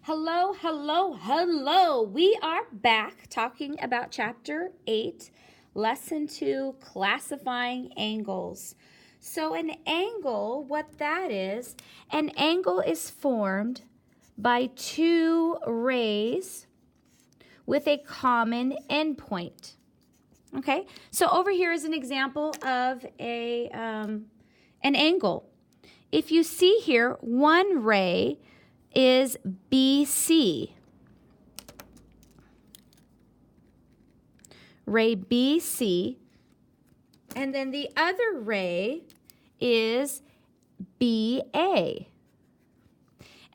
Hello, hello, hello. We are back talking about Chapter 8, Lesson 2, Classifying Angles. So an angle, what that is, an angle is formed by two rays with a common endpoint. Okay, so over here is an example of an angle. If you see here, one ray is BC. Ray BC. And then the other ray is BA.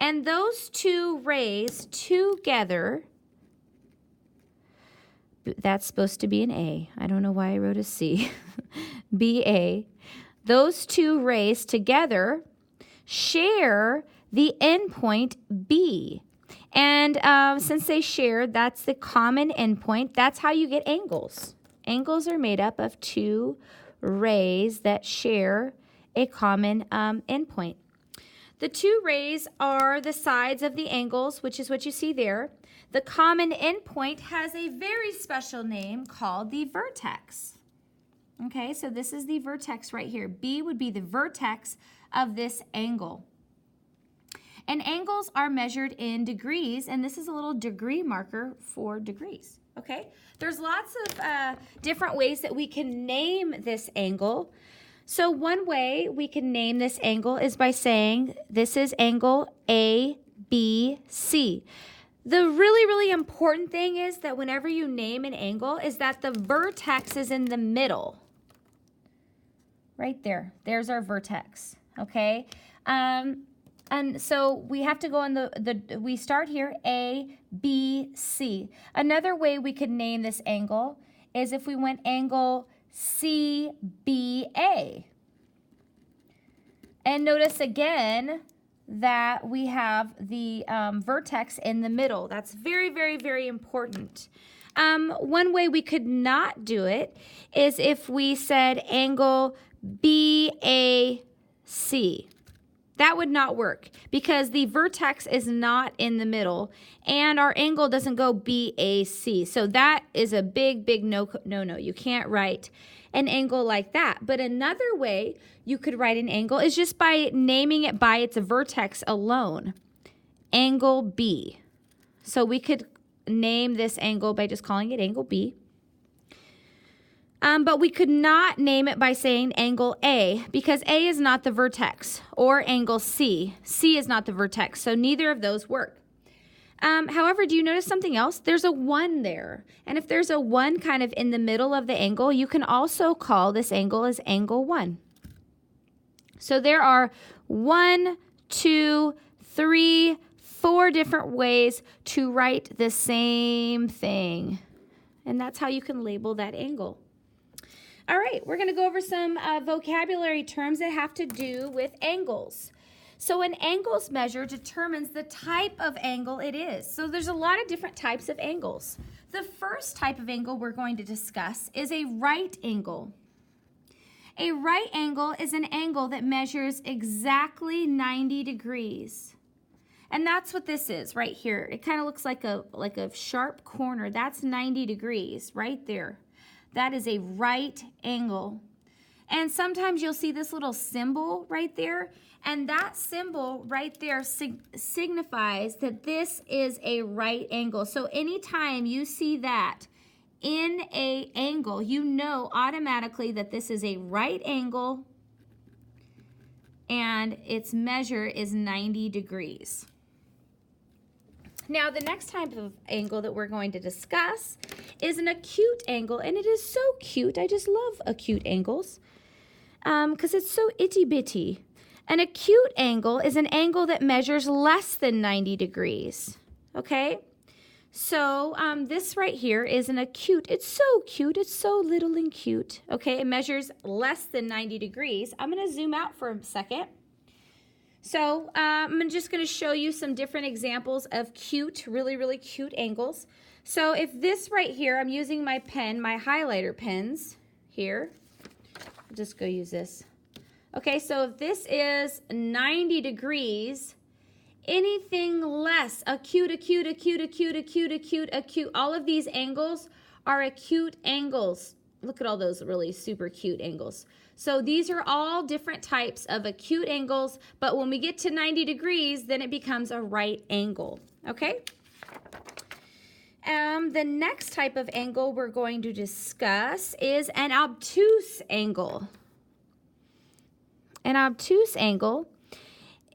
And those two rays together, that's supposed to be an A. I don't know why I wrote a C. BA. Those two rays together share the endpoint B. And since they share, that's the common endpoint. That's how you get angles. Angles are made up of two rays that share a common endpoint. The two rays are the sides of the angles, which is what you see there. The common endpoint has a very special name called the vertex. Okay, so this is the vertex right here. B would be the vertex of this angle. And angles are measured in degrees, and this is a little degree marker for degrees, okay? There's lots of different ways that we can name this angle. So one way we can name this angle is by saying this is angle ABC. The really, really important thing is that whenever you name an angle is that the vertex is in the middle. Right there. There's our vertex, okay? And so we have to go on we start here, A, B, C. Another way we could name this angle is if we went angle CBA. And notice again that we have the vertex in the middle. That's very, very, very important. One way we could not do it is if we said angle BAC. That would not work because the vertex is not in the middle and our angle doesn't go BAC. So that is a big, big no. You can't write an angle like that. But another way you could write an angle is just by naming it by its vertex alone. Angle B. So we could name this angle by just calling it angle B. But we could not name it by saying angle A because A is not the vertex, or angle C. C is not the vertex, so neither of those work. However, do you notice something else? There's a 1 there. And if there's a 1 kind of in the middle of the angle, you can also call this angle as angle 1. So there are 1, 2, 3, 4 different ways to write the same thing. And that's how you can label that angle. All right, we're going to go over some vocabulary terms that have to do with angles. So an angle's measure determines the type of angle it is. So there's a lot of different types of angles. The first type of angle we're going to discuss is a right angle. A right angle is an angle that measures exactly 90 degrees. And that's what this is right here. It kind of looks like a sharp corner. That's 90 degrees right there. That is a right angle. And sometimes you'll see this little symbol right there. And that symbol right there signifies that this is a right angle. So anytime you see that in an angle, you know automatically that this is a right angle and its measure is 90 degrees. Now, the next type of angle that we're going to discuss is an acute angle, and it is so cute. I just love acute angles because it's so itty-bitty. An acute angle is an angle that measures less than 90 degrees, okay? So this right here is an acute. It's so cute. It's so little and cute, okay? It measures less than 90 degrees. I'm going to zoom out for a second. So I'm just going to show you some different examples of cute, really, really cute angles. So if this right here, I'm using my pen, my highlighter pens here. I'll just go use this. Okay, so if this is 90 degrees, Anything less, acute, acute, acute, acute, acute, acute, acute. All of these angles are acute angles. Look at all those really super cute angles. So these are all different types of acute angles, but when we get to 90 degrees, then it becomes a right angle, okay? The next type of angle we're going to discuss is an obtuse angle. An obtuse angle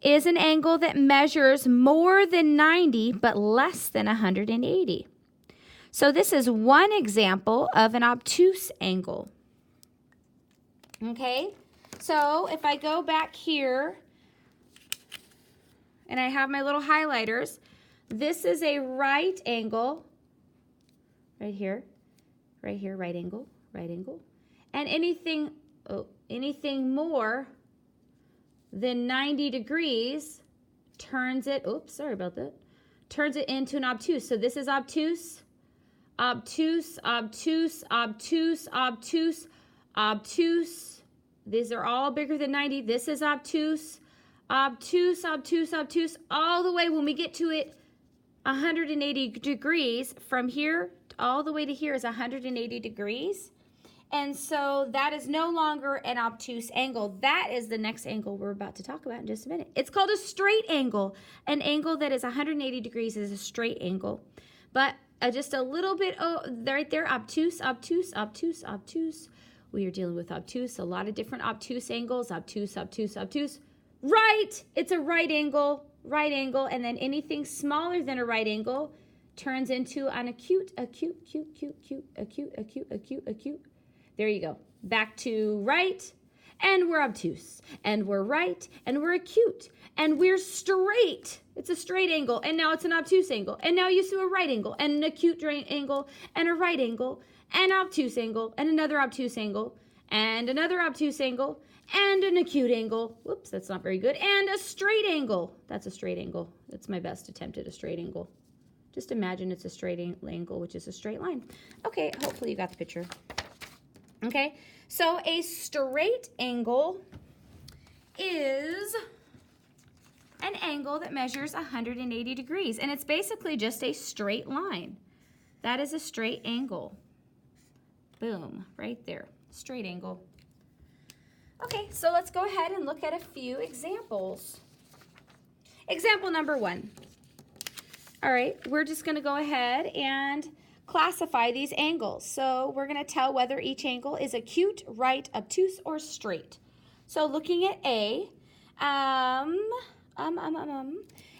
is an angle that measures more than 90 but less than 180. So this is one example of an obtuse angle. Okay, so if I go back here and I have my little highlighters, this is a right angle, right here, right angle, and anything more than 90 degrees turns it, turns it into an obtuse. So this is obtuse, obtuse, obtuse, obtuse, obtuse, obtuse. These are all bigger than 90. This is obtuse, obtuse, obtuse, obtuse, all the way when we get to it 180 degrees. From here all the way to here is 180 degrees. And so that is no longer an obtuse angle. That is the next angle we're about to talk about in just a minute. It's called a straight angle. An angle that is 180 degrees is a straight angle. But just a little bit right there, obtuse, obtuse, obtuse, obtuse. We are dealing with obtuse, a lot of different obtuse angles, obtuse, obtuse, obtuse. Right, it's a right angle, and then anything smaller than a right angle turns into an acute, acute, acute, acute, acute, acute, acute, acute, acute. There you go. Back to right, and we're obtuse, and we're right, and we're acute, and we're straight. It's a straight angle, and now it's an obtuse angle, and now you see a right angle, and an acute angle, and a right angle, an obtuse angle, and another obtuse angle, and another obtuse angle, and an acute angle. Whoops, that's not very good. And a straight angle. That's a straight angle. That's my best attempt at a straight angle. Just imagine it's a straight angle, which is a straight line. Okay, hopefully you got the picture. Okay, so a straight angle is an angle that measures 180 degrees, and it's basically just a straight line. That is a straight angle. Boom, right there, straight angle. Okay, so let's go ahead and look at a few examples. Example number 1. All right, we're just going to go ahead and classify these angles. So we're going to tell whether each angle is acute, right, obtuse, or straight. So looking at A,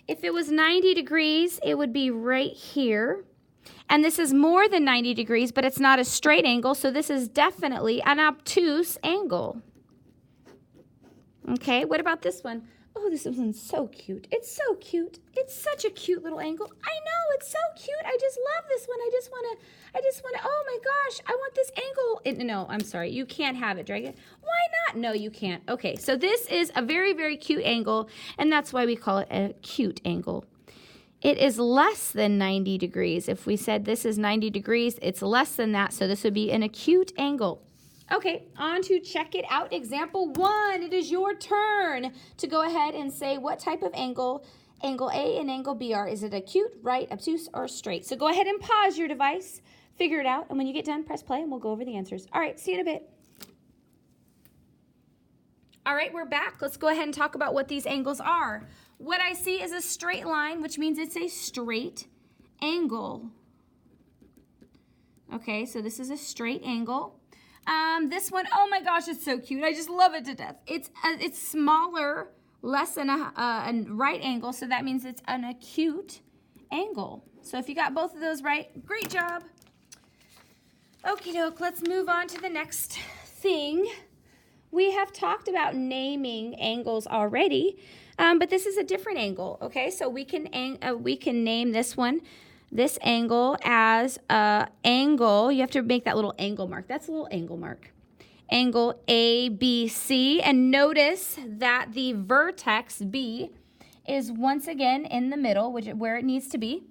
if it was 90 degrees, it would be right here. And this is more than 90 degrees, but it's not a straight angle, so this is definitely an obtuse angle. Okay, what about this one? Oh, this one's so cute. It's so cute. It's such a cute little angle. I know, it's so cute. I just love this one. I just want to, oh my gosh, I want this angle. No, I'm sorry, you can't have it, Dragon. Why not? No, you can't. Okay, so this is a very, very cute angle, and that's why we call it an acute angle. It is less than 90 degrees. If we said this is 90 degrees, it's less than that, so this would be an acute angle. Okay, on to check it out. Example 1, it is your turn to go ahead and say what type of angle A and angle B are. Is it acute, right, obtuse, or straight? So go ahead and pause your device, figure it out, and when you get done, press play, and we'll go over the answers. All right, see you in a bit. All right, we're back. Let's go ahead and talk about what these angles are. What I see is a straight line, which means it's a straight angle. Okay, so this is a straight angle. This one, oh my gosh, it's so cute. I just love it to death. It's smaller, less than a right angle, so that means it's an acute angle. So if you got both of those right, great job. Okie doke, let's move on to the next thing. We have talked about naming angles already, but this is a different angle, okay? So we can name this one, this angle as angle. You have to make that little angle mark. That's a little angle mark. Angle ABC, and notice that the vertex B is once again in the middle, where it needs to be.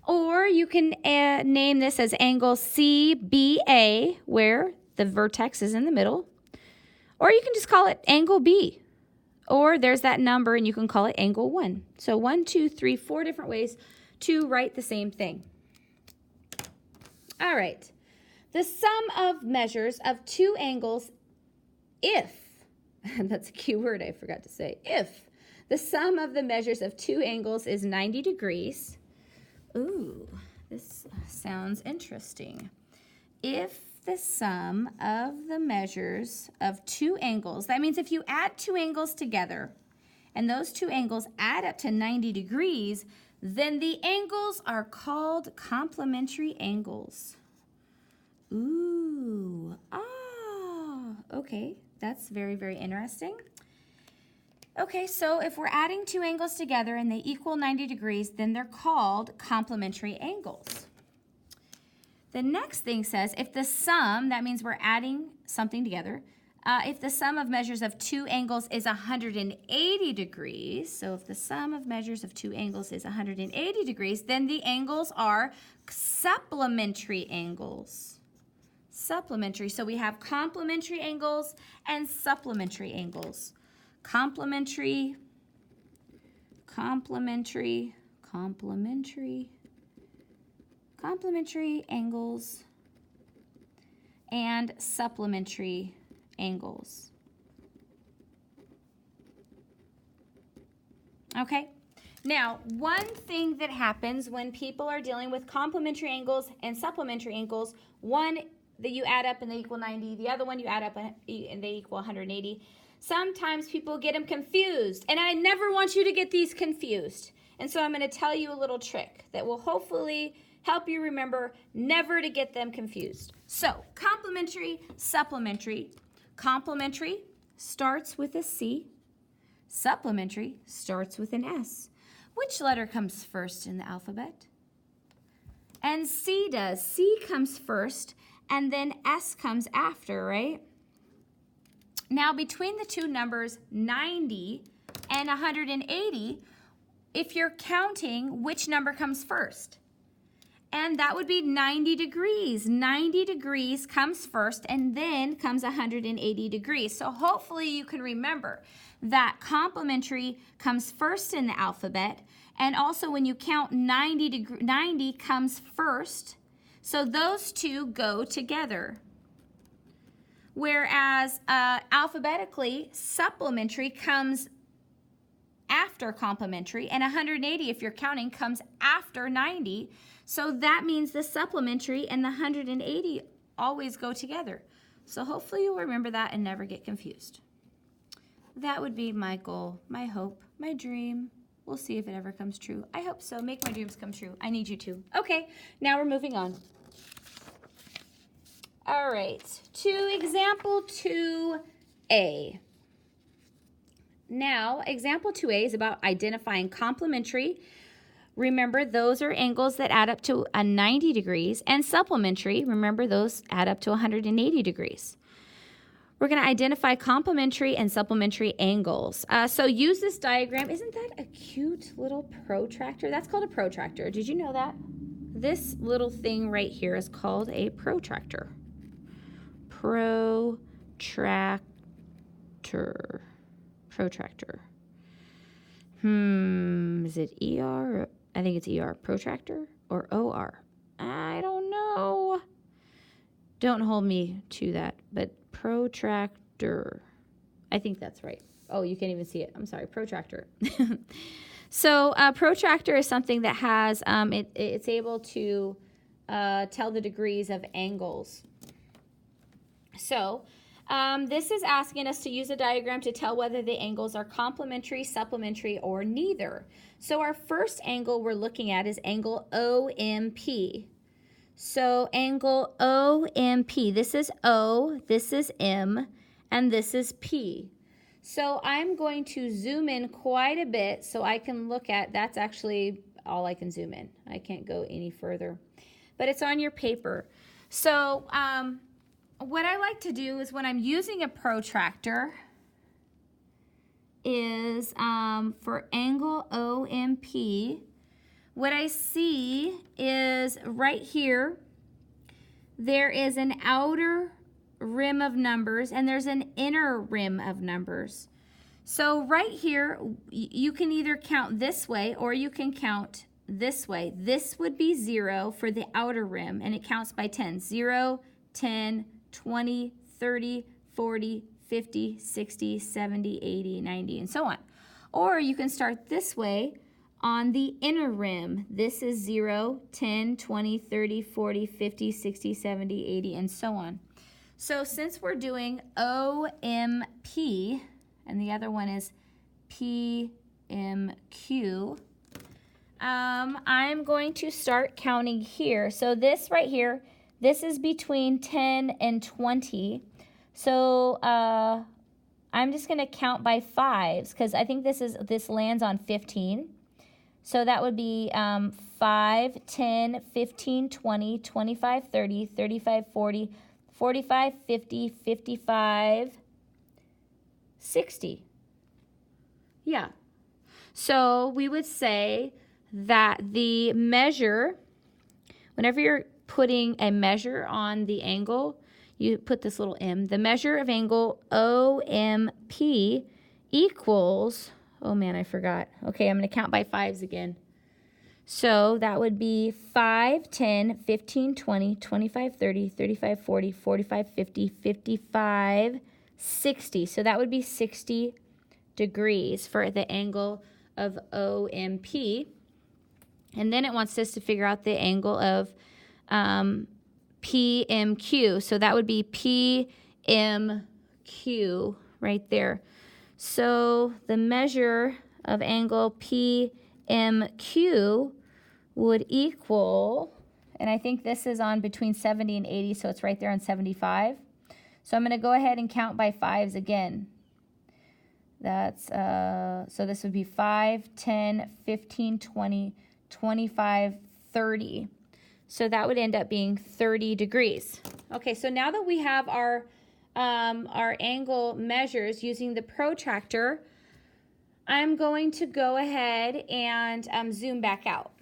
Or you can name this as angle CBA, where the vertex is in the middle. Or you can just call it angle B. Or there's that number, and you can call it angle 1. So 1, 2, 3, 4 different ways to write the same thing. All right. The sum of measures of two angles if, that's a key word I forgot to say, if the sum of the measures of two angles is 90 degrees. Ooh, this sounds interesting. If the sum of the measures of two angles, that means if you add two angles together and those two angles add up to 90 degrees, then the angles are called complementary angles. Ooh, okay, that's very, very interesting. Okay, so if we're adding two angles together and they equal 90 degrees, then they're called complementary angles. The next thing says if the sum, that means we're adding something together, if the sum of measures of two angles is 180 degrees, so if the sum of measures of two angles is 180 degrees, then the angles are supplementary angles. Supplementary, so we have complementary angles and supplementary angles. Complementary angles and supplementary angles. Okay, now one thing that happens when people are dealing with complementary angles and supplementary angles, one that you add up and they equal 90, the other one you add up and they equal 180. Sometimes people get them confused, and I never want you to get these confused. And so I'm going to tell you a little trick that will hopefully help you remember never to get them confused. So, complementary, supplementary. Complementary starts with a C. Supplementary starts with an S. Which letter comes first in the alphabet? And C does. C comes first, and then S comes after, right? Now, between the two numbers 90 and 180, if you're counting, which number comes first? And that would be 90 degrees. 90 degrees comes first, and then comes 180 degrees. So hopefully you can remember that complementary comes first in the alphabet, and also when you count 90 comes first. So those two go together. Whereas alphabetically, supplementary comes after complementary, and 180, if you're counting, comes after 90. So that means the supplementary and the 180 always go together. So hopefully you'll remember that and never get confused. That would be my goal, my hope, my dream. We'll see if it ever comes true. I hope so. Make my dreams come true. I need you to. Okay, now we're moving on. All right, to example 2A. Now, example 2A is about identifying complementary. Remember, those are angles that add up to 90 degrees, and supplementary, remember, those add up to 180 degrees. We're going to identify complementary and supplementary angles. So use this diagram. Isn't that a cute little protractor? That's called a protractor. Did you know that? This little thing right here is called a protractor. Protractor. Is it ER? I think it's ER. Protractor or OR? I don't know. Don't hold me to that, but protractor. I think that's right. Oh, you can't even see it. I'm sorry, protractor. So a protractor is something that has, it's able to tell the degrees of angles. So this is asking us to use a diagram to tell whether the angles are complementary, supplementary, or neither. So our first angle we're looking at is angle OMP. So angle OMP, this is O, this is M, and this is P. So I'm going to zoom in quite a bit so I can look at, that's actually all I can zoom in. I can't go any further. But it's on your paper. So what I like to do is when I'm using a protractor is for angle OMP, what I see is right here, there is an outer rim of numbers and there's an inner rim of numbers. So right here, you can either count this way or you can count this way. This would be 0 for the outer rim, and it counts by 10. 0, 10, 20, 30, 40, 50, 60, 70, 80, 90, and so on. Or you can start this way on the inner rim. This is 0, 10, 20, 30, 40, 50, 60, 70, 80, and so on. So since we're doing OMP, and the other one is PMQ, I'm going to start counting here. So this right here, this is between 10 and 20. So I'm just going to count by 5s because I think this lands on 15. So that would be 5, 10, 15, 20, 25, 30, 35, 40, 45, 50, 55, 60. Yeah. So we would say that the measure, whenever you're putting a measure on the angle, you put this little m. The measure of angle OMP equals, oh man, I forgot. Okay, I'm going to count by 5s again. So that would be 5, 10, 15, 20, 25, 30, 35, 40, 45, 50, 55, 60. So that would be 60 degrees for the angle of OMP. And then it wants us to figure out the angle of PMQ. So that would be PMQ right there. So the measure of angle PMQ would equal, and I think this is on between 70 and 80, so it's right there on 75. So I'm going to go ahead and count by 5s again. That's, so this would be 5, 10, 15, 20, 25, 30. So that would end up being 30 degrees. Okay, so now that we have our angle measures using the protractor, I'm going to go ahead and zoom back out.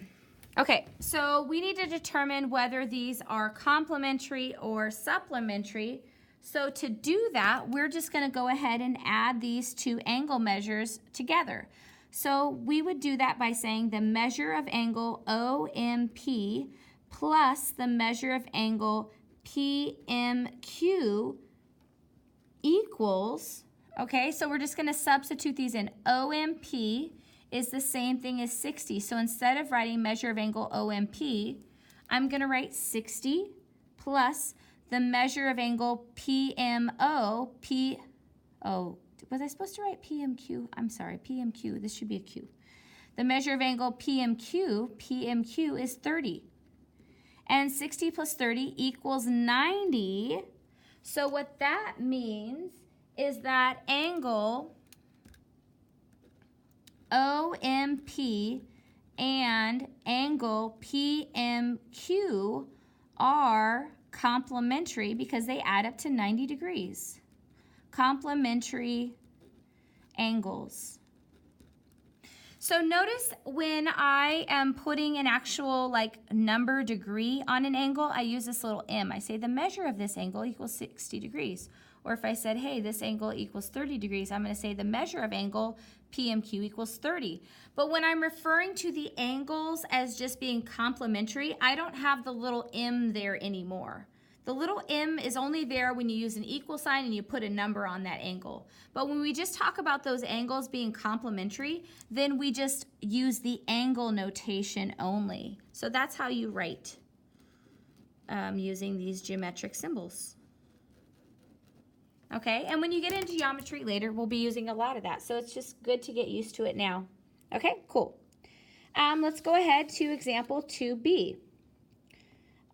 Okay, so we need to determine whether these are complementary or supplementary. So to do that, we're just going to go ahead and add these two angle measures together. So we would do that by saying the measure of angle OMP plus the measure of angle PMQ equals, okay, so we're just going to substitute these in. OMP is the same thing as 60. So instead of writing measure of angle OMP, I'm going to write 60 plus the measure of angle PMO, was I supposed to write PMQ? I'm sorry, PMQ. This should be a Q. The measure of angle PMQ is 30. And 60 plus 30 equals 90. So what that means is that angle OMP and angle PMQ are complementary because they add up to 90 degrees. Complementary angles. So notice when I am putting an actual number degree on an angle, I use this little m. I say the measure of this angle equals 60 degrees. Or if I said, hey, this angle equals 30 degrees, I'm going to say the measure of angle PMQ equals 30. But when I'm referring to the angles as just being complementary, I don't have the little m there anymore. The little m is only there when you use an equal sign and you put a number on that angle. But when we just talk about those angles being complementary, then we just use the angle notation only. So that's how you write using these geometric symbols. Okay, and when you get into geometry later, we'll be using a lot of that. So it's just good to get used to it now. Okay, cool. Let's go ahead to example 2b.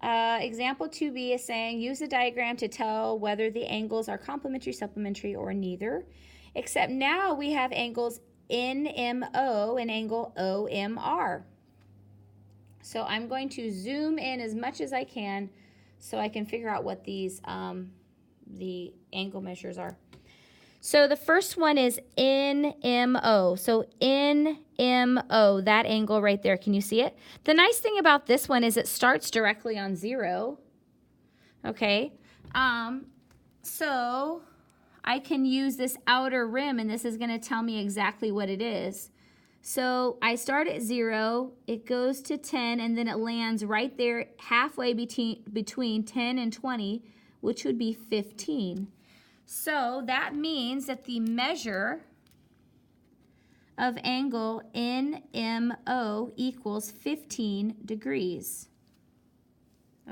Example 2b is saying use a diagram to tell whether the angles are complementary, supplementary, or neither. Except now we have angles NMO and angle OMR. So I'm going to zoom in as much as I can so I can figure out what these the angle measures are. So the first one is NMO. So NMO, that angle right there. Can you see it? The nice thing about this one is it starts directly on 0. Okay. So I can use this outer rim, and this is going to tell me exactly what it is. So I start at 0, it goes to 10, and then it lands right there halfway between 10 and 20, which would be 15. So that means that the measure of angle NMO equals 15 degrees.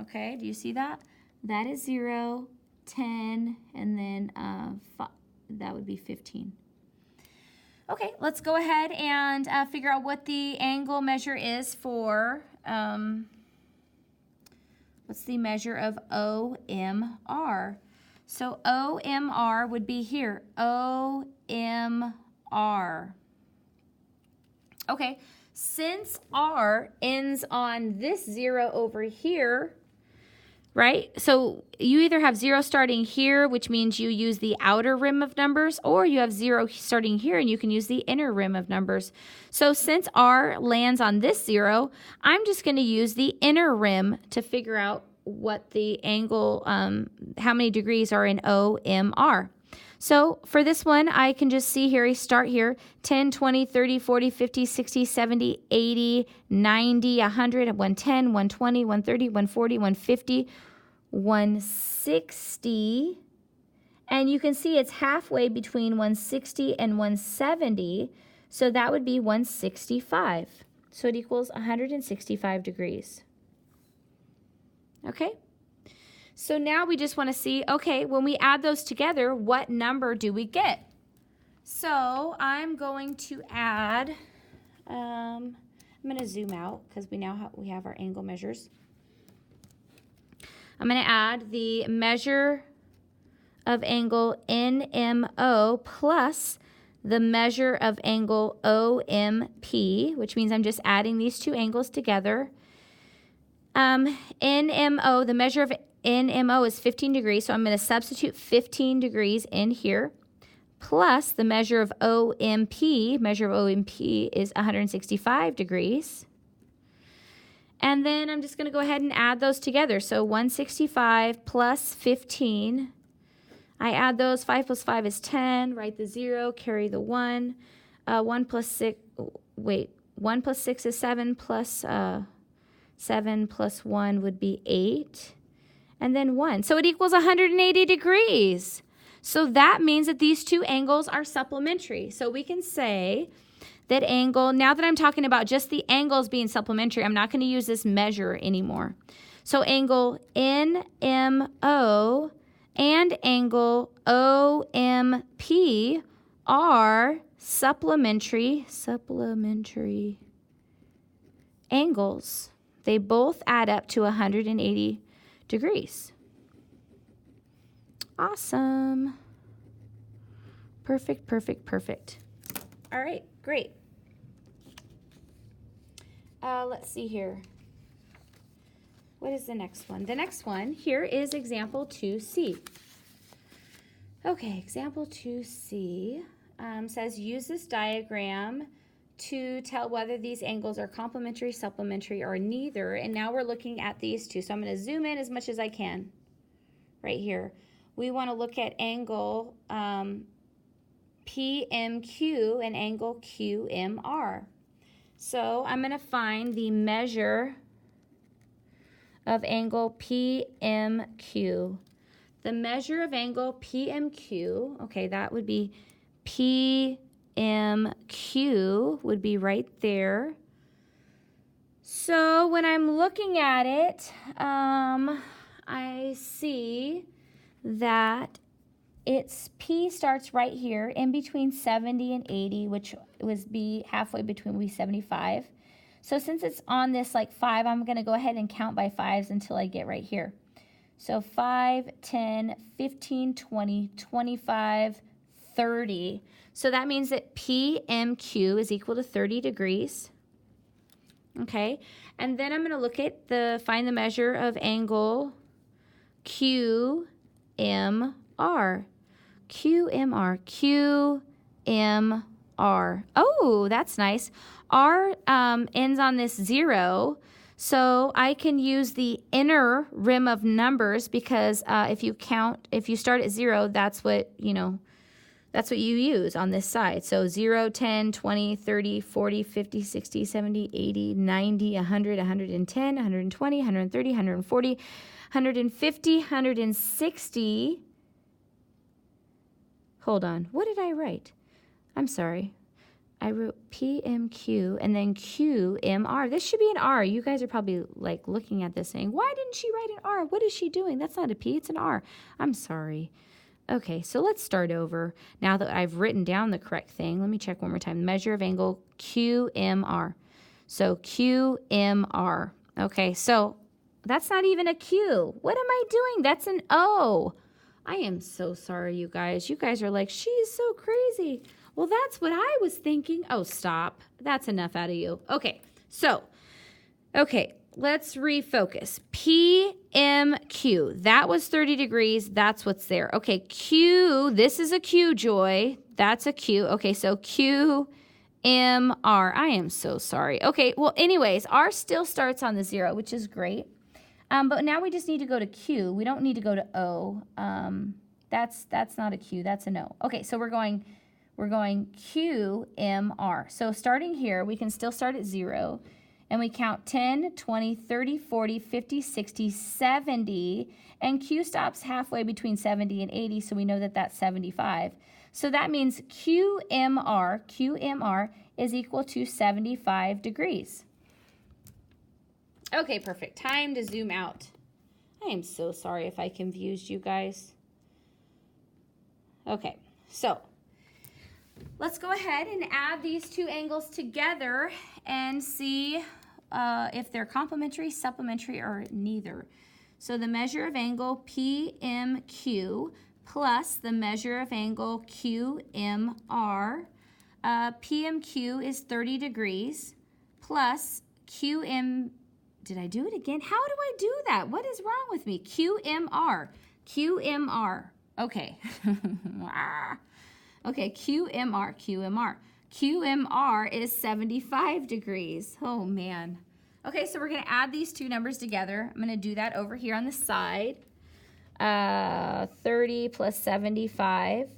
Okay, do you see that? That is 0, 10, and then that would be 15. Okay, let's go ahead and figure out what the angle measure is for, what's the measure of OMR? So OMR would be here, OMR. Okay, since R ends on this 0 over here, right? So you either have 0 starting here, which means you use the outer rim of numbers, or you have 0 starting here and you can use the inner rim of numbers. So since R lands on this 0, I'm just going to use the inner rim to figure out what the angle, how many degrees are in OMR. So for this one, I can just see here, start here, 10, 20, 30, 40, 50, 60, 70, 80, 90, 100, 110, 120, 130, 140, 150, 160. And you can see it's halfway between 160 and 170. So that would be 165. So it equals 165 degrees. Okay? So now we just want to see, okay, when we add those together, what number do we get? So I'm going to add, I'm going to zoom out because we have our angle measures. I'm going to add the measure of angle NMO plus the measure of angle OMP, which means I'm just adding these two angles together. NMO, the measure of NMO is 15 degrees, so I'm going to substitute 15 degrees in here, plus the measure of OMP. Measure of OMP is 165 degrees. And then I'm just going to go ahead and add those together. So 165 plus 15. I add those. 5 plus 5 is 10. Write the 0, carry the 1. 1 plus 6 is 7, plus 7 plus 1 would be 8. And then 1. So it equals 180 degrees. So that means that these two angles are supplementary. So we can say that angle, now that I'm talking about just the angles being supplementary, I'm not going to use this measure anymore. So angle NMO and angle OMP are supplementary angles. They both add up to 180 degrees. Awesome. Perfect, perfect, perfect. All right, great. Let's see here. What is the next one? The next one here is example 2C. Okay, example 2C says use this diagram to tell whether these angles are complementary, supplementary, or neither. And now we're looking at these two. So I'm going to zoom in as much as I can right here. We want to look at angle PMQ and angle QMR. So I'm going to find the measure of angle PMQ. The measure of angle PMQ, okay, that would be PMQ would be right there. So when I'm looking at it, I see that its P starts right here in between 70 and 80, which would be halfway between 75. So since it's on this like 5, I'm going to go ahead and count by 5s until I get right here. So 5, 10, 15, 20, 25, 30. So that means that PMQ is equal to 30 degrees. Okay, and then I'm going to look at find the measure of angle QMR. QMR. Oh, that's nice. R ends on this 0, So I can use the inner rim of numbers because if you start at 0, that's what you use on this side. So 0, 10, 20, 30, 40, 50, 60, 70, 80, 90, 100, 110, 120, 130, 140, 150, 160. Hold on. What did I write? I'm sorry. I wrote PMQ and then QMR. This should be an R. You guys are probably like looking at this saying, why didn't she write an R? What is she doing? That's not a P, it's an R. I'm sorry. Okay, so let's start over. Now that I've written down the correct thing, let me check one more time. Measure of angle QMR. So QMR. Okay, so that's not even a Q. What am I doing? That's an O. I am so sorry, you guys. You guys are like, she's so crazy. Well, that's what I was thinking. Oh, stop. That's enough out of you. Okay, let's refocus. PMQ. That was 30 degrees. That's what's there. Okay, Q. This is a Q, Joy. That's a Q. Okay, so QMR. I am so sorry. Okay, well, anyways, R still starts on the 0, which is great. But now we just need to go to Q. We don't need to go to O. That's not a Q. That's an O. Okay, so we're going QMR. So starting here, we can still start at 0. And we count 10, 20, 30, 40, 50, 60, 70. And Q stops halfway between 70 and 80, so we know that that's 75. So that means QMR is equal to 75 degrees. Okay, perfect. Time to zoom out. I am so sorry if I confused you guys. Okay, so let's go ahead and add these two angles together and see if they're complementary, supplementary, or neither. So the measure of angle PMQ plus the measure of angle QMR. PMQ is 30 degrees plus QM. Did I do it again? How do I do that? What is wrong with me? QMR. Okay. Okay, QMR is 75 degrees. Oh, man. Okay, so we're going to add these two numbers together. I'm going to do that over here on the side. 30 plus 75.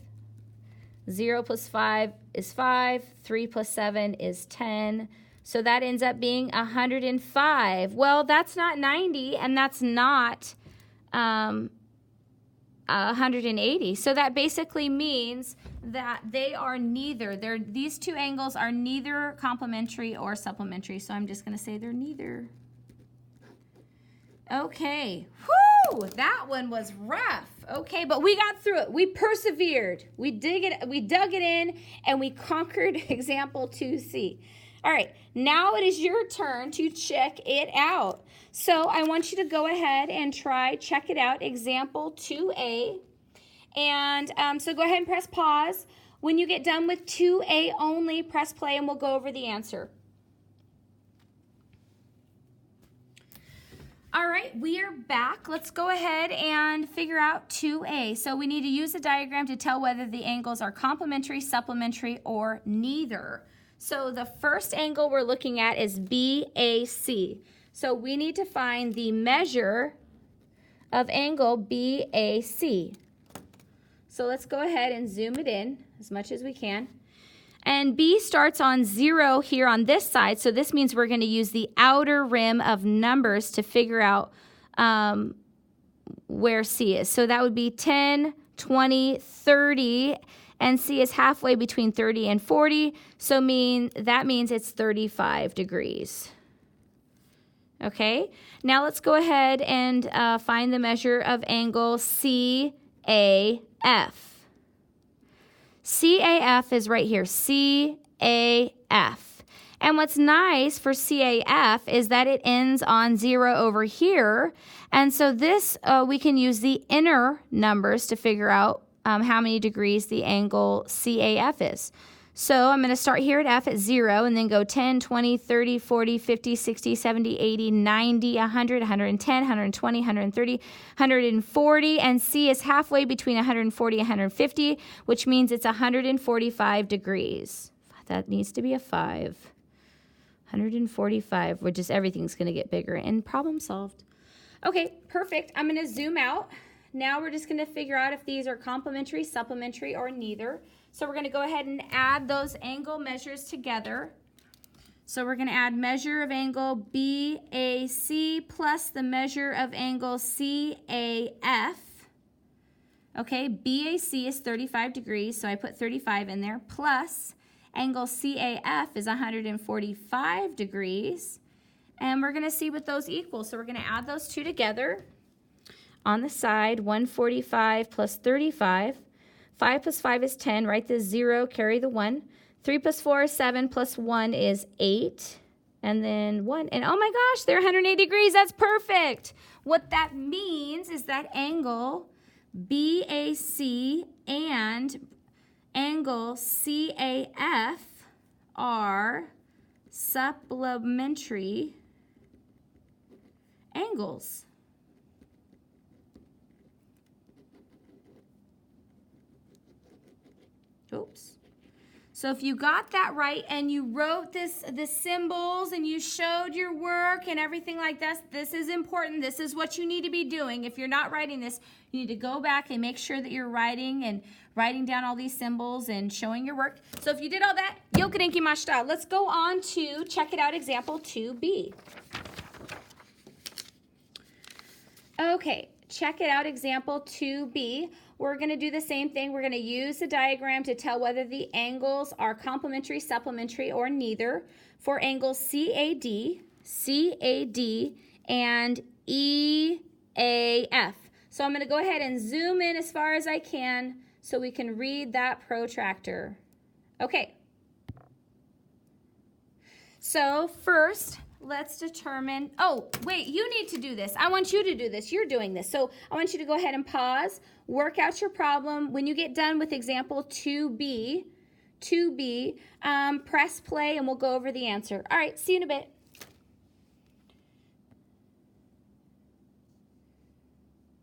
0 plus 5 is 5. 3 plus 7 is 10. So that ends up being 105. Well, that's not 90, and that's not 180. So that basically means that they are neither. These two angles are neither complementary or supplementary. So I'm just going to say they're neither. Okay. Whew! That one was rough. Okay, but we got through it. We persevered. We dug it in, and we conquered example 2C. All right, now it is your turn to check it out. So I want you to go ahead and check it out, example 2A. And so go ahead and press pause. When you get done with 2A only, press play and we'll go over the answer. All right, we are back. Let's go ahead and figure out 2A. So we need to use a diagram to tell whether the angles are complementary, supplementary, or neither. So the first angle we're looking at is BAC. So we need to find the measure of angle BAC. So let's go ahead and zoom it in as much as we can. And B starts on 0 here on this side, so this means we're going to use the outer rim of numbers to figure out where C is. So that would be 10, 20, 30, and C is halfway between 30 and 40, so that means it's 35 degrees. Okay, now let's go ahead and find the measure of angle CAF. CAF is right here, CAF. And what's nice for CAF is that it ends on 0 over here. And so this, we can use the inner numbers to figure out how many degrees the angle CAF is. So I'm going to start here at F at 0 and then go 10, 20, 30, 40, 50, 60, 70, 80, 90, 100, 110, 120, 130, 140, and C is halfway between 140 and 150, which means it's 145 degrees. That needs to be a 5. 145, where just everything's going to get bigger, and problem solved. Okay, perfect. I'm going to zoom out. Now we're just going to figure out if these are complementary, supplementary, or neither. So we're going to go ahead and add those angle measures together. So we're going to add measure of angle BAC plus the measure of angle CAF. Okay, BAC is 35 degrees, so I put 35 in there, plus angle CAF is 145 degrees. And we're going to see what those equal. So we're going to add those two together. On the side, 145 plus 35. 5 plus 5 is 10. Write the 0, carry the 1. 3 plus 4 is 7, plus 1 is 8. And then 1. And oh my gosh, they're 180 degrees. That's perfect. What that means is that angle BAC and angle CAF are supplementary angles. Oops. So if you got that right and you wrote the symbols and you showed your work and everything like that, this is important. This is what you need to be doing. If you're not writing this, you need to go back and make sure that you're writing down all these symbols and showing your work. So if you did all that, yokidenkimashita. Let's go on to check it out example 2B. Okay, check it out example 2B. We're going to do the same thing. We're going to use the diagram to tell whether the angles are complementary, supplementary, or neither for angles CAD, and EAF. So I'm going to go ahead and zoom in as far as I can so we can read that protractor. Okay. So first, let's determine, oh, wait, you need to do this. I want you to do this. You're doing this. So I want you to go ahead and pause, work out your problem. When you get done with example 2B, press play and we'll go over the answer. All right, see you in a bit.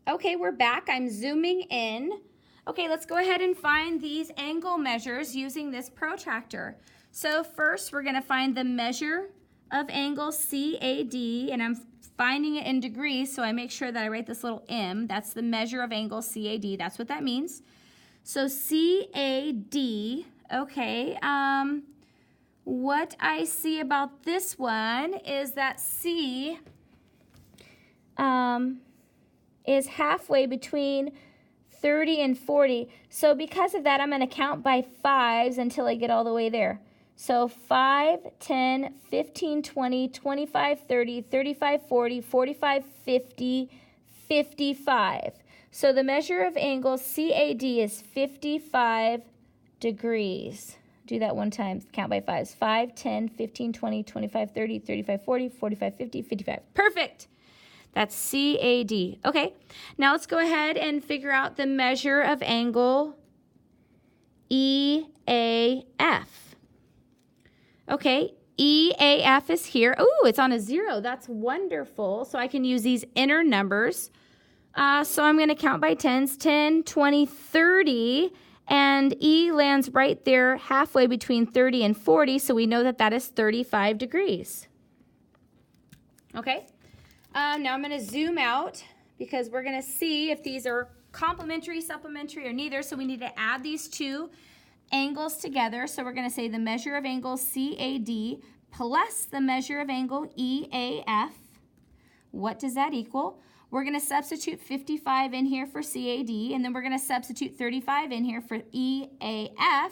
Okay, we're back. I'm zooming in. Okay, let's go ahead and find these angle measures using this protractor. So first, we're going to find the measure of angle CAD, and I'm finding it in degrees, so I make sure that I write this little M. That's the measure of angle CAD. That's what that means. So CAD, okay, what I see about this one is that C is halfway between 30 and 40. So because of that, I'm going to count by fives until I get all the way there. So 5, 10, 15, 20, 25, 30, 35, 40, 45, 50, 55. So the measure of angle CAD is 55 degrees. Do that one time. Count by fives. 5, 10, 15, 20, 25, 30, 35, 40, 45, 50, 55. Perfect. That's CAD. Okay. Now let's go ahead and figure out the measure of angle EAF. Okay, EAF is here. Oh, it's on a 0. That's wonderful. So I can use these inner numbers. So I'm going to count by tens. 10, 20, 30. And E lands right there halfway between 30 and 40. So we know that that is 35 degrees. Okay. Now I'm going to zoom out because we're going to see if these are complementary, supplementary, or neither. So we need to add these two angles together. So we're going to say the measure of angle CAD plus the measure of angle EAF. What does that equal? We're going to substitute 55 in here for CAD, and then we're going to substitute 35 in here for EAF.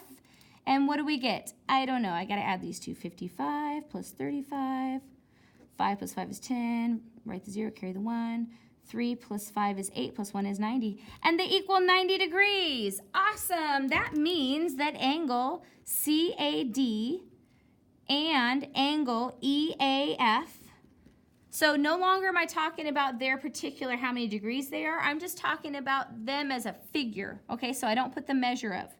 And what do we get? I don't know. I got to add these two. 55 plus 35. 5 plus 5 is 10. Write the 0, carry the 1. 3 plus 5 is 8, plus 1 is 90. And they equal 90 degrees. Awesome. That means that angle CAD and angle EAF. So no longer am I talking about their particular how many degrees they are. I'm just talking about them as a figure. Okay, so I don't put the measure of.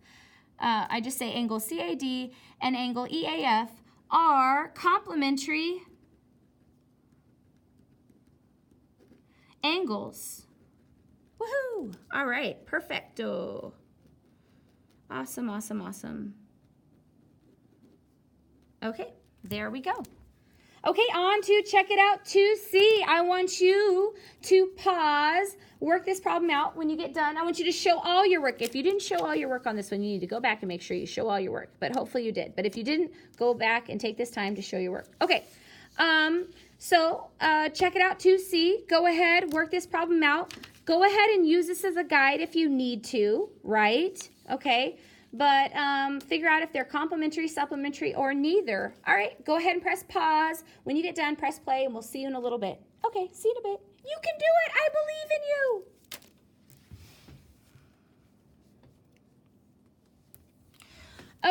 I just say angle CAD and angle EAF are complementary angles. Woohoo! All right, perfecto. Awesome, awesome, awesome. Okay, there we go. Okay, on to check it out 2C. I want you to pause, work this problem out. When you get done, I want you to show all your work. If you didn't show all your work on this one, you need to go back and make sure you show all your work. But hopefully you did. But if you didn't, go back and take this time to show your work. Okay, check it out 2C. Go ahead, work this problem out. Go ahead and use this as a guide if you need to, right? Okay. But figure out if they're complementary, supplementary, or neither. All right, go ahead and press pause. When you get done, press play, and we'll see you in a little bit. Okay, see you in a bit. You can do it. I believe in you.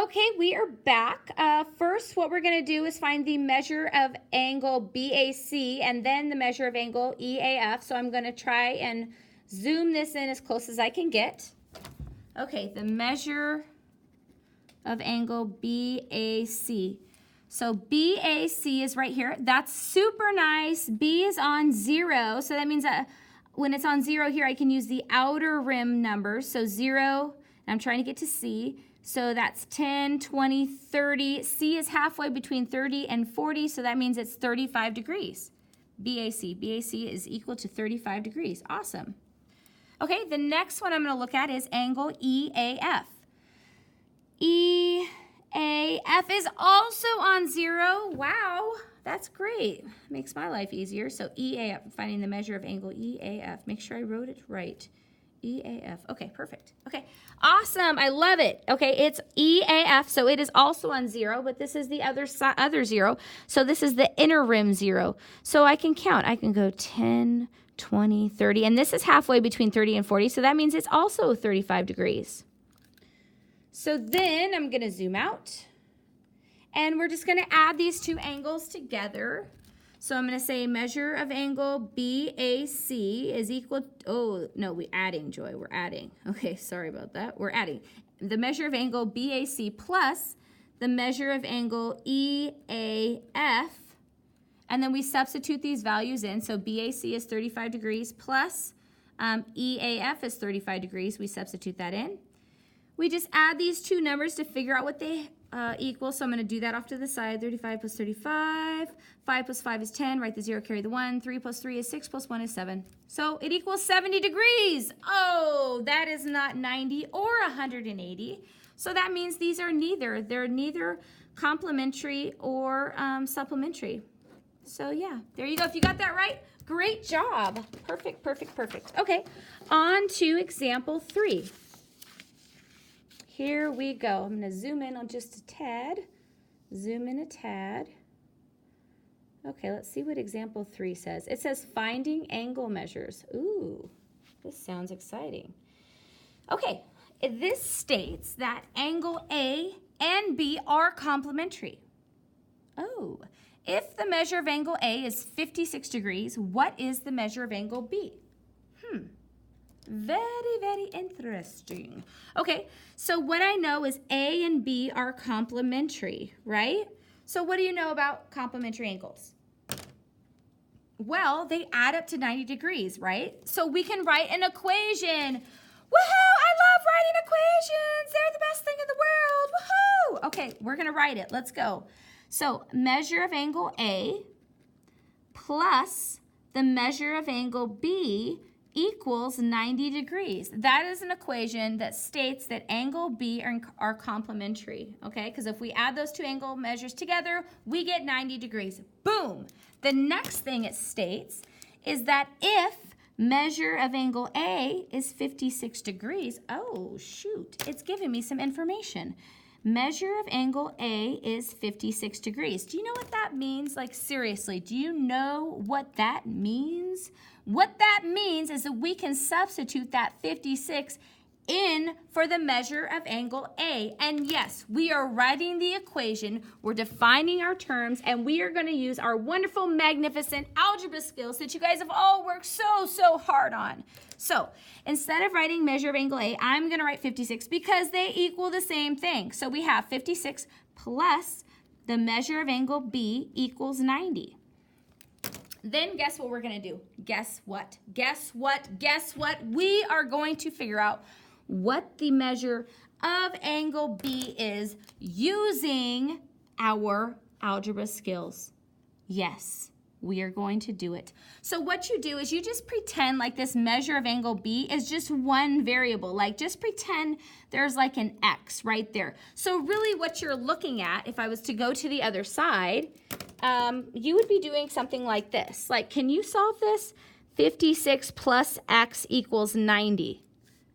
Okay, we are back. First, what we're going to do is find the measure of angle BAC and then the measure of angle EAF. So I'm going to try and zoom this in as close as I can get. Okay, the measure of angle BAC. So BAC is right here. That's super nice. B is on 0. So that means that when it's on 0 here, I can use the outer rim numbers. So 0, and I'm trying to get to C. So that's 10, 20, 30. C is halfway between 30 and 40, so that means it's 35 degrees. BAC. BAC is equal to 35 degrees. Awesome. Okay, the next one I'm going to look at is angle EAF. EAF is also on 0. Wow, that's great. Makes my life easier. So EAF, finding the measure of angle EAF. Make sure I wrote it right. EAF. Okay, perfect. Okay, awesome. I love it. Okay, it's EAF, so it is also on 0, but this is the other 0. So this is the inner rim 0. So I can count. I can go 10, 20, 30, and this is halfway between 30 and 40, so that means it's also 35 degrees. So then I'm going to zoom out, and we're just going to add these two angles together. So I'm going to say measure of angle BAC is equal, oh, no, we're adding, Joy, we're adding. Okay, sorry about that. We're adding the measure of angle BAC plus the measure of angle EAF, and then we substitute these values in. So BAC is 35 degrees plus EAF is 35 degrees. We substitute that in. We just add these two numbers to figure out what they equal. So I'm going to do that off to the side. 35 plus 35. 5 plus 5 is 10. Write the 0, carry the 1. 3 plus 3 is 6 plus 1 is 7. So it equals 70 degrees. Oh, that is not 90 or 180. So that means these are neither. They're neither complementary or supplementary. So yeah, there you go. If you got that right, great job. Perfect, perfect, perfect. Okay, on to example 3. Here we go. I'm going to zoom in on just a tad. Zoom in a tad. Okay, let's see what example 3 says. It says finding angle measures. Ooh, this sounds exciting. Okay, this states that angle A and B are complementary. Oh, if the measure of angle A is 56 degrees, what is the measure of angle B? Very, very interesting. Okay, so what I know is A and B are complementary, right? So what do you know about complementary angles? Well, they add up to 90 degrees, right? So we can write an equation. Woohoo! I love writing equations. They're the best thing in the world. Woohoo! Okay, we're going to write it. Let's go. So measure of angle A plus the measure of angle B equals 90 degrees. That is an equation that states that angle B are complementary, okay? Because if we add those two angle measures together, we get 90 degrees. Boom! The next thing it states is that if measure of angle A is 56 degrees, oh, shoot, it's giving me some information. Measure of angle A is 56 degrees. Do you know what that means? Like, seriously, do you know what that means? What that means is that we can substitute that 56 in for the measure of angle A. And yes, we are writing the equation, we're defining our terms, and we are going to use our wonderful, magnificent algebra skills that you guys have all worked so hard on. So instead of writing measure of angle A, I'm going to write 56 because they equal the same thing. So we have 56 plus the measure of angle B equals 90. Then guess what we're going to do? Guess what? Guess what? Guess what? We are going to figure out what the measure of angle B is using our algebra skills. Yes, we are going to do it. So what you do is you just pretend like this measure of angle B is just one variable. Like just pretend there's like an X right there. So really what you're looking at, if I was to go to the other side, you would be doing something like this. Like, can you solve this? 56 plus X equals 90.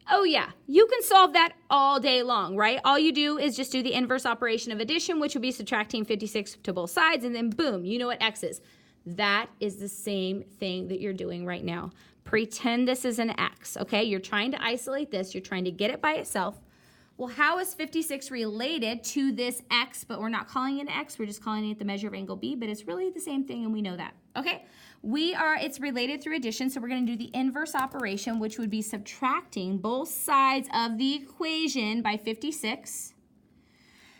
Oh yeah, you can solve that all day long, right? All you do is just do the inverse operation of addition, which would be subtracting 56 to both sides, and then boom, you know what X is. That is the same thing that you're doing right now. Pretend this is an X, okay? You're trying to isolate this. You're trying to get it by itself. Well, how is 56 related to this X, but we're not calling it X. We're just calling it the measure of angle B, but it's really the same thing, and we know that, okay? It's related through addition, so we're going to do the inverse operation, which would be subtracting both sides of the equation by 56.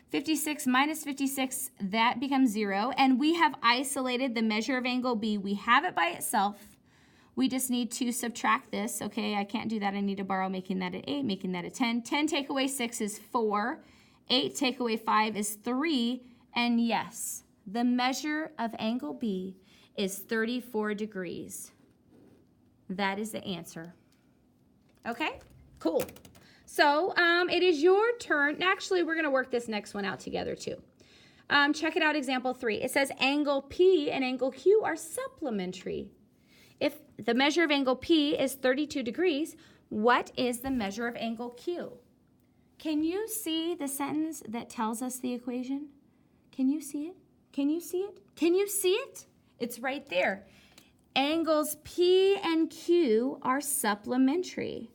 56 minus 56, that becomes 0. And we have isolated the measure of angle B. We have it by itself. We just need to subtract this. Okay, I can't do that. I need to borrow, making that an 8, making that a 10. 10 take away 6 is 4. 8 take away 5 is 3. And yes, the measure of angle B is 34 degrees. That is the answer. Okay, cool. So it is your turn. Actually, we're going to work this next one out together too. Check it out, example 3. It says angle P and angle Q are supplementary. If the measure of angle P is 32 degrees, what is the measure of angle Q? Can you see the sentence that tells us the equation? Can you see it? Can you see it? Can you see it? It's right there. Angles P and Q are supplementary.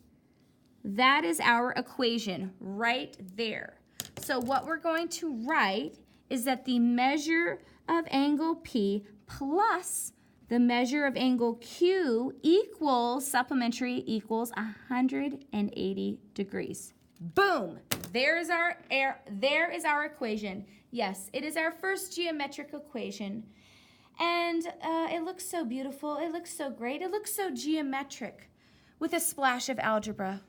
That is our equation right there. So what we're going to write is that the measure of angle P plus the measure of angle Q equals supplementary equals 180 degrees. Boom! There is our equation. Yes, it is our first geometric equation. And it looks so beautiful. It looks so great. It looks so geometric with a splash of algebra.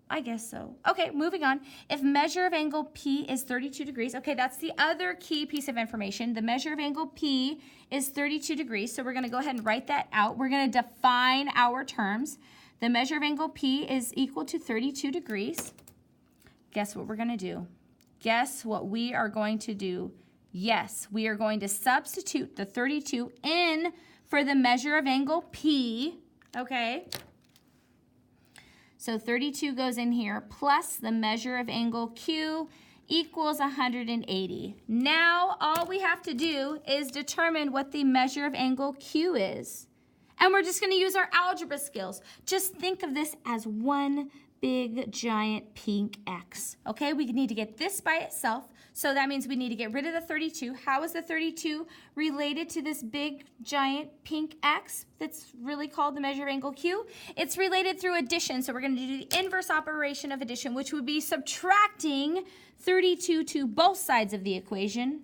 I guess so. Okay, moving on. If measure of angle P is 32 degrees, okay, that's the other key piece of information. The measure of angle P is 32 degrees, so we're going to go ahead and write that out. We're going to define our terms. The measure of angle P is equal to 32 degrees. Guess what we're going to do? Guess what we are going to do? Yes, we are going to substitute the 32 in for the measure of angle P, okay? So 32 goes in here, plus the measure of angle Q equals 180. Now, all we have to do is determine what the measure of angle Q is. And we're just going to use our algebra skills. Just think of this as one big, giant pink X. Okay, we need to get this by itself. So that means we need to get rid of the 32. How is the 32 related to this big, giant pink X that's really called the measure of angle Q? It's related through addition. So we're going to do the inverse operation of addition, which would be subtracting 32 to both sides of the equation.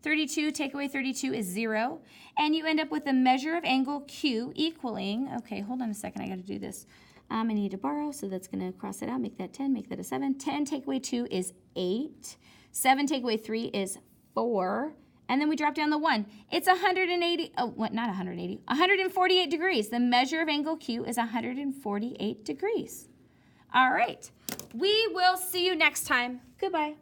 32, take away 32 is 0. And you end up with the measure of angle Q equaling, okay, hold on a second, I got to do this. I need to borrow, so that's going to cross it out, make that 10, make that a 7. 10 take away 2 is 8. 7 take away 3 is 4. And then we drop down the 1. It's 180, oh, what, not 180, 148 degrees. The measure of angle Q is 148 degrees. All right, we will see you next time. Goodbye.